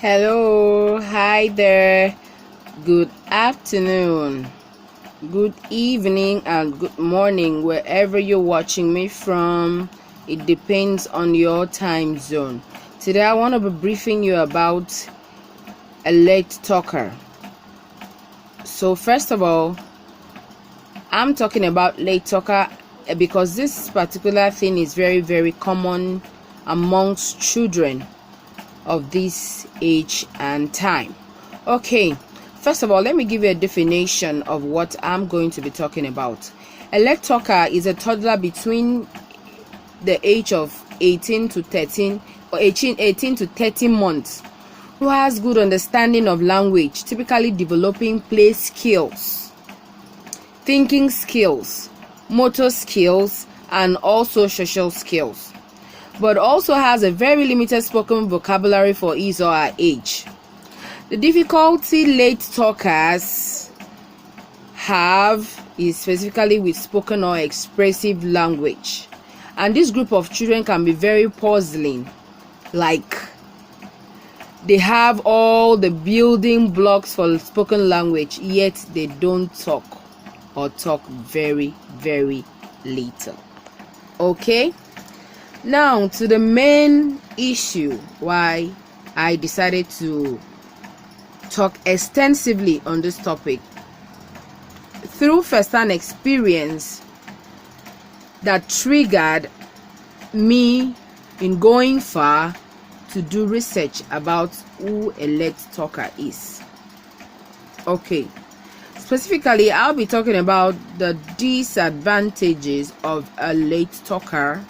Hello, hi there. Good afternoon, good evening, and good morning, wherever you're watching me from. It depends on your time zone. Today, I want to be briefing you about a late talker. So, first of all, I'm talking about late talker because this particular thing is very, very common amongst children of this age and time. Okay, first of all, let me give you a definition of what I'm going to be talking about. A late talker is a toddler between the age of 18 to 13 or 18 to 30 months who has good understanding of language, typically developing play skills, thinking skills, motor skills, and also social skills, but also has a very limited spoken vocabulary for his or her age. The difficulty late talkers have is specifically with spoken or expressive language, and this group of children can be very puzzling. Like, they have all the building blocks for spoken language, yet they don't talk or talk very, very little. Okay, now to the main issue why I decided to talk extensively on this topic. Through first-hand experience that triggered me in going far to do research about who a late talker is. Okay, specifically, I'll be talking about the disadvantages of a late talker.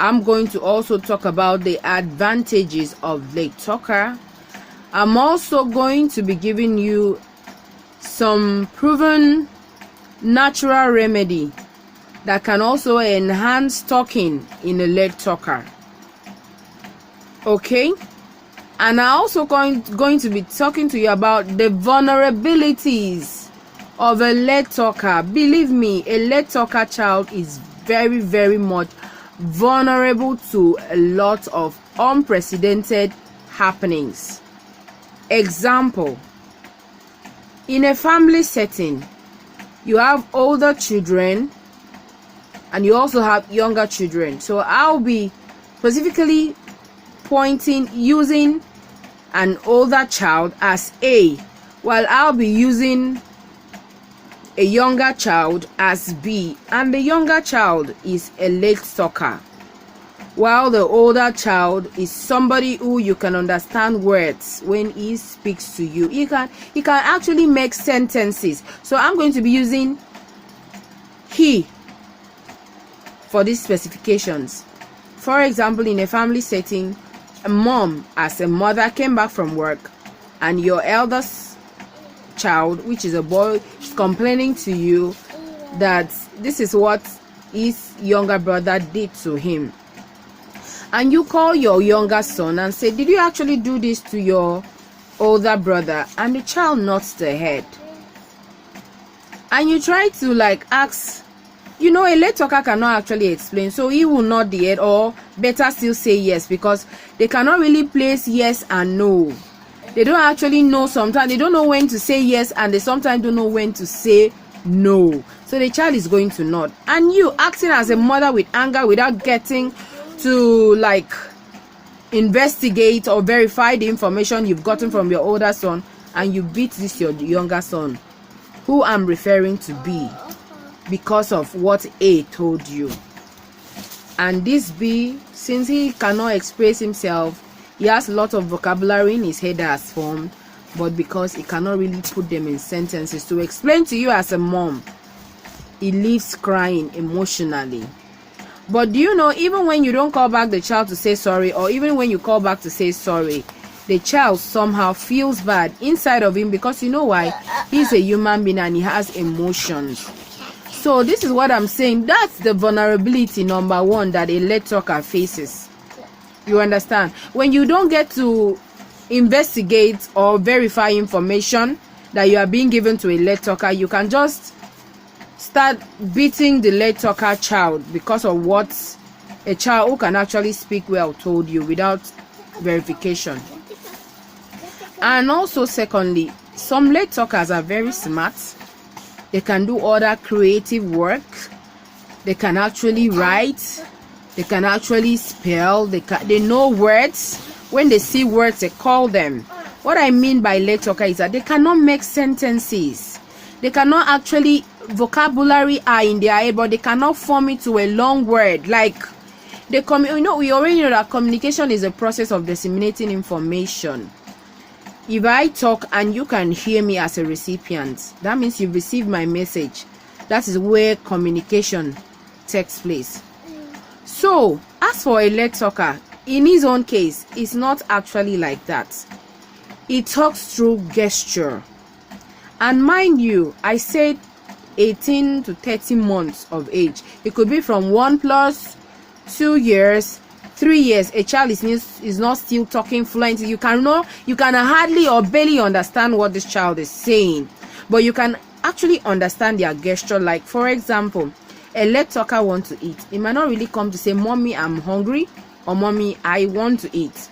I'm going to also talk about the advantages of late talker. I'm also going to be giving you some proven natural remedy that can also enhance talking in a late talker. Okay, and I'm also going to be talking to you about the vulnerabilities of a late talker. Believe me, a late talker child is very, very much vulnerable to a lot of unprecedented happenings. Example, in a family setting, you have older children and you also have younger children. So I'll be specifically using an older child as A, while I'll be using a younger child as B, and the younger child is a late talker, while the older child is somebody who you can understand words when he speaks to you. He can actually make sentences. So I'm going to be using he for these specifications. For example, in a family setting, a mom as a mother came back from work and your eldest child, which is a boy, is complaining to you that this is what his younger brother did to him. And you call your younger son and say, did you actually do this to your older brother? And the child nods the head. And you try to ask, a late talker cannot actually explain, so he will nod the head, or better still say yes, because they cannot really place yes and no. They don't actually know. Sometimes they don't know when to say yes, and they sometimes don't know when to say no. So the child is going to nod, and you acting as a mother with anger without getting to investigate or verify the information you've gotten from your older son, and you beat this your younger son, who I'm referring to B, because of what A told you. And this B, since he cannot express himself, he has a lot of vocabulary in his head that has formed, but because he cannot really put them in sentences to explain to you as a mom, he leaves crying emotionally. But do you know, even when you don't call back the child to say sorry, or even when you call back to say sorry, the child somehow feels bad inside of him, because you know why? He's a human being and he has emotions. So this is what I'm saying. That's the vulnerability number one that a late talker faces. You understand? When you don't get to investigate or verify information that you are being given to a late talker, you can just start beating the late talker child because of what a child who can actually speak well told you without verification. And also, secondly, some late talkers are very smart. They can do other creative work. They can actually write. They can actually spell. They know words. When they see words, they call them. What I mean by late talker is that they cannot make sentences. They cannot actually, vocabulary are in their head, but they cannot form it to a long word. Like, we already know that communication is a process of disseminating information. If I talk and you can hear me as a recipient, that means you've received my message. That is where communication takes place. So, as for a late talker, in his own case, it's not actually like that. He talks through gesture. And mind you, I said 18 to 30 months of age. It could be from 1 plus 2 years, 3 years. A child is not still talking fluently. You can hardly or barely understand what this child is saying, but you can actually understand their gesture. Like, for example, a late talker wants to eat. It might not really come to say, "Mommy, I'm hungry," or "Mommy, I want to eat."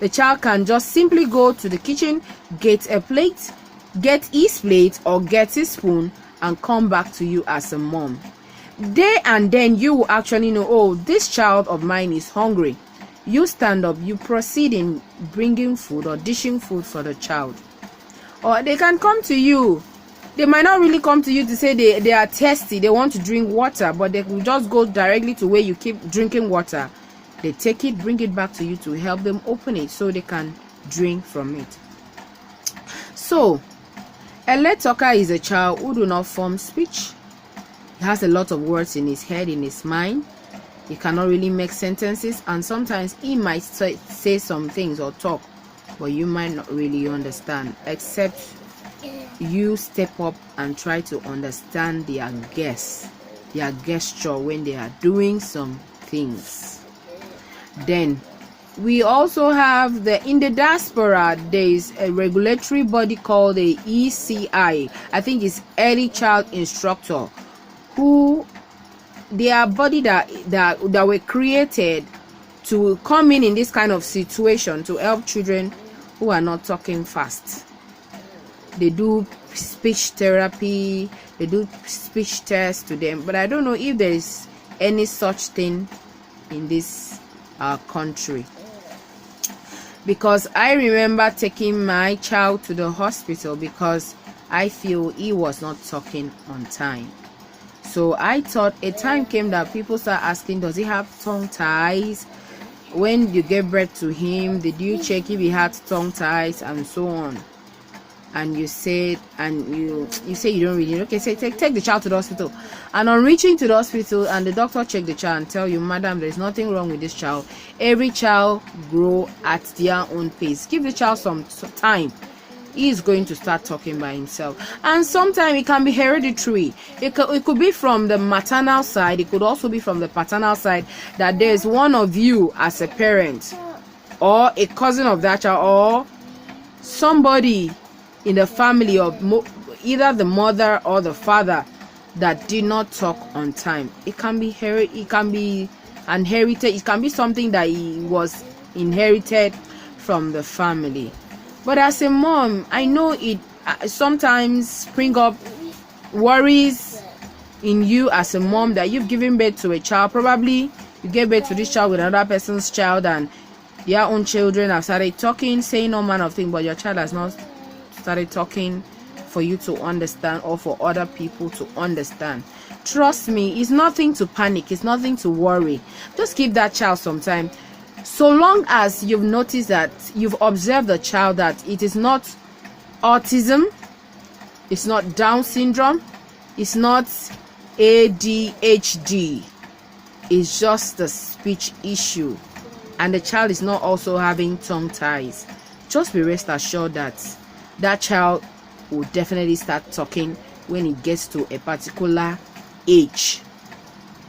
The child can just simply go to the kitchen, get a plate, get his plate or get his spoon, and come back to you as a mom. There and then you will actually know, oh, this child of mine is hungry. You stand up, you proceed in bringing food or dishing food for the child. Or they can come to you. They might not really come to you to say they are thirsty, they want to drink water, but they will just go directly to where you keep drinking water. They take it, bring it back to you to help them open it so they can drink from it. So, a late talker is a child who do not form speech. He has a lot of words in his head, in his mind. He cannot really make sentences, and sometimes he might say some things or talk, but you might not really understand, except you step up and try to understand their gesture when they are doing some things. Then we also have in the diaspora, there is a regulatory body called the ECI. I think it's Early Child Instructor, who they are body that were created to come in this kind of situation to help children who are not talking fast. They do speech therapy, they do speech tests to them, but I don't know if there is any such thing in this country, because I remember taking my child to the hospital because I feel he was not talking on time. So I thought a time came that people start asking, does he have tongue ties? When you gave birth to him, did you check if he had tongue ties, and so on? And you said, and you say you don't really know. Okay, say take the child to the hospital. And on reaching to the hospital, and the doctor check the child and tell you, madam, there is nothing wrong with this child. Every child grow at their own pace. Give the child some time. He is going to start talking by himself. And sometimes it can be hereditary. It could be from the maternal side. It could also be from the paternal side, that there is one of you as a parent, or a cousin of that child, or somebody in the family of either the mother or the father that did not talk on time. It can be inherited. It can be something that was inherited from the family. But as a mom, I know it sometimes spring up worries in you as a mom that you've given birth to a child. Probably you gave birth to this child with another person's child, and their own children have started talking, saying all manner of things, but your child has not started talking for you to understand, or for other people to understand. Trust me, it's nothing to panic, it's nothing to worry. Just give that child some time. So long as you've noticed, that you've observed the child, that it is not autism, it's not Down syndrome, it's not ADHD, it's just a speech issue, and the child is not also having tongue ties, just be rest assured that that child will definitely start talking when it gets to a particular age.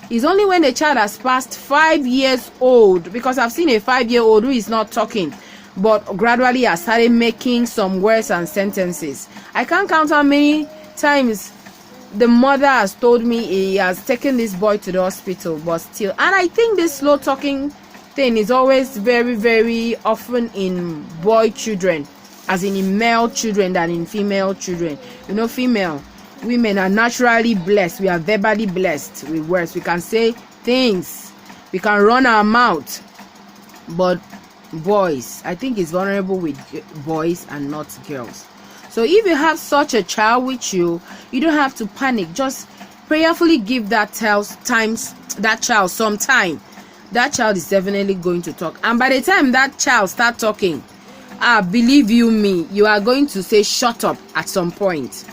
It's only when a child has passed 5 years old, because I've seen a 5-year-old who is not talking, but gradually has started making some words and sentences. I can't count how many times the mother has told me he has taken this boy to the hospital, but still. And I think this slow talking thing is always very, very often in boy children. as in male children than in female children. You know, female women are naturally blessed. We are verbally blessed with words. We can say things, we can run our mouth. But boys, I think it's vulnerable with boys and not girls. So if you have such a child with you, you don't have to panic. Just prayerfully give that child some time. That child is definitely going to talk, and by the time that child start talking, believe you me, you are going to say shut up at some point.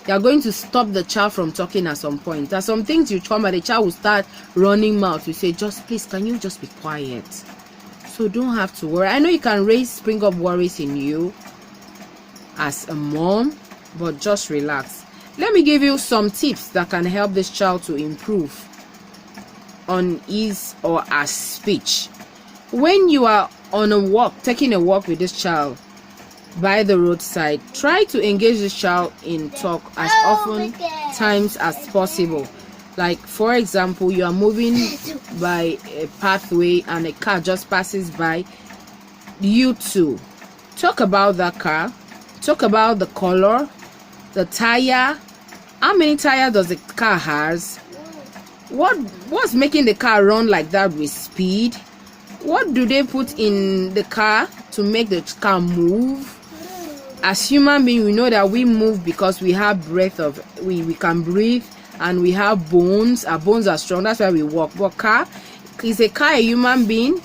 You are going to stop the child from talking at some point. There's some things you come and the child will start running mouth. You say, just please, can you just be quiet? So don't have to worry. I know you can spring up worries in you as a mom, but just relax. Let me give you some tips that can help this child to improve on his or her speech. When you are on a walk, taking a walk with this child by the roadside, try to engage this child in talk as often times as possible. Like, for example, you are moving by a pathway and a car just passes by. You two talk about that car, talk about the color, the tire, how many tires does the car has, what's making the car run like that with speed, what do they put in the car to make the car move. As human beings, we know that we move because we have breath of we can breathe, and we have bones. Our bones are strong, that's why we walk. But car, is a car a human being?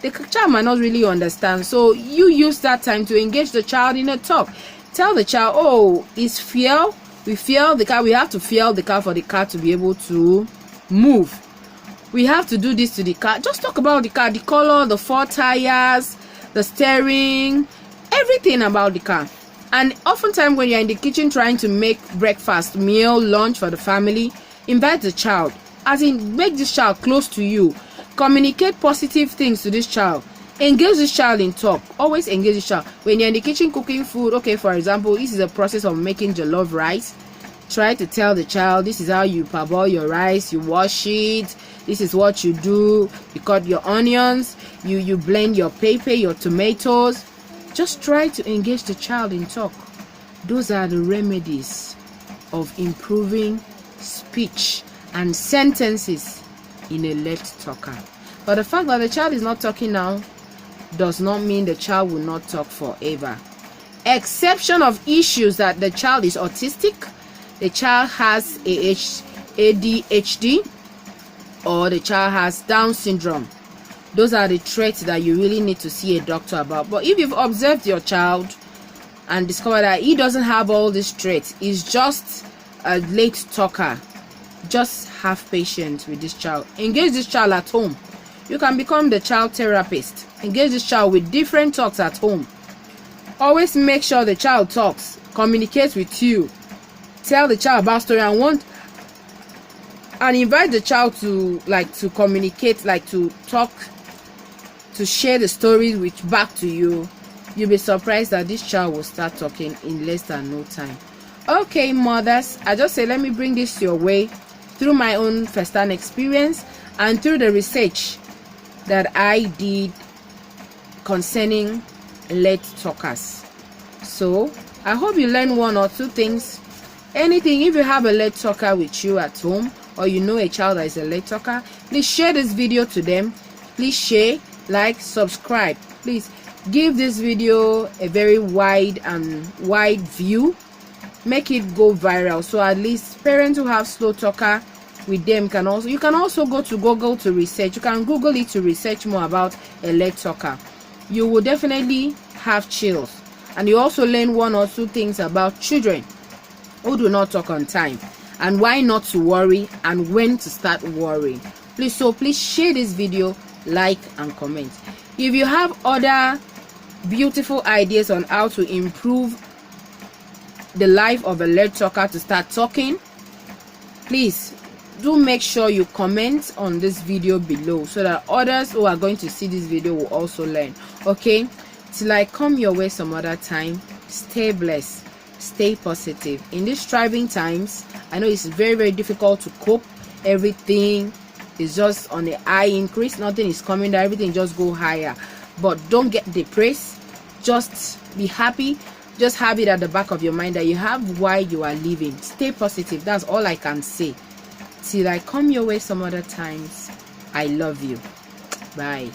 The child might not really understand. So you use that time to engage the child in a talk. Tell the child, oh, it's fuel, we fuel the car, we have to fuel the car for the car to be able to move. We have to do this to the car. Just talk about the car, the color, the 4 tires, the steering, everything about the car. And oftentimes when you're in the kitchen trying to make breakfast, meal, lunch for the family, invite the child, as in make this child close to you. Communicate positive things to this child. Engage this child in talk. Always engage this child. When you're in the kitchen cooking food, okay, for example, this is a process of making jollof rice. Try to tell the child, this is how you parboil your rice, you wash it, this is what you do, you cut your onions, you blend your pepper, your tomatoes. Just try to engage the child in talk. Those are the remedies of improving speech and sentences in a late talker. But the fact that the child is not talking now does not mean the child will not talk forever. Exception of issues that the child is autistic, the child has ADHD, or the child has Down syndrome. Those are the traits that you really need to see a doctor about. But if you've observed your child and discovered that he doesn't have all these traits, he's just a late talker, just have patience with this child. Engage this child at home. You can become the child therapist. Engage this child with different talks at home. Always make sure the child talks, communicates with you. Tell the child about story and invite the child to communicate, to talk, to share the stories back to you. You'll be surprised that this child will start talking in less than no time. Okay, mothers, I just say let me bring this your way through my own first-hand experience and through the research that I did concerning late talkers. So I hope you learn 1 or 2 things. Anything, if you have a late talker with you at home, or you know a child that is a late talker, please share this video to them. Please share, like, subscribe. Please give this video a very wide view. Make it go viral, so at least parents who have slow talker with them you can also go to Google to research. You can Google it to research more about a late talker. You will definitely have chills, and you also learn 1 or 2 things about children who do not talk on time, and why not to worry, and when to start worrying. Please share this video, like and comment. If you have other beautiful ideas on how to improve the life of a late talker to start talking, please do make sure you comment on this video below so that others who are going to see this video will also learn. Okay, till I come your way some other time, stay blessed, stay positive. In these striving times, I know it's very, very difficult to cope. Everything is just on a high increase. Nothing is coming down. Everything just go higher. But don't get depressed. just be happy. Just have it at the back of your mind that you have why you are living. Stay positive. That's all I can say. Till I come your way some other times. I love you. Bye.